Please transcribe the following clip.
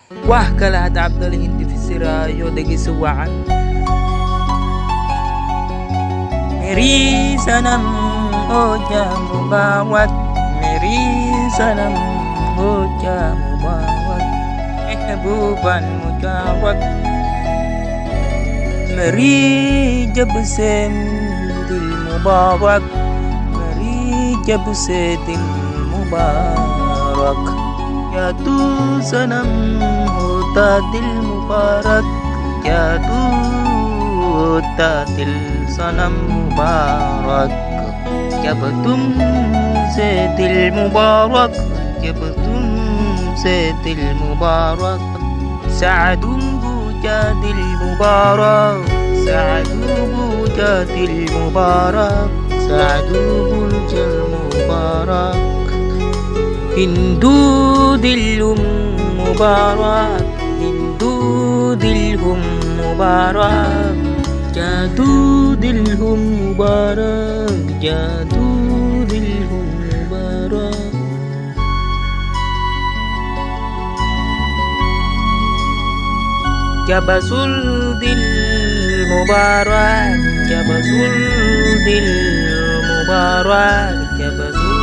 Wah kala عبد hindi fisirayo degi suwaan. Meri sanam hoja mubawat, Meri sanam hoja mubawat, mehbuban mujawat, Meri jab se dil mubarak, Meri jab se dil mubarak. Ya tu sanam hota dil mubarak, Ya tu hota dil sanam mubarak. Jab tumse dil mubarak, Jab tumse dil mubarak, Saadum bujadil mubarak, Saadu bujadil mubarak, Saadu bujal mubarak. Hindu dilhum mubarak, Hindu dilhum mubarak, Jadu dilhum mubarak, Jadu dilhum mubarak. Jabasul dil mubarak, Jabasul dil mubarak, Jabasul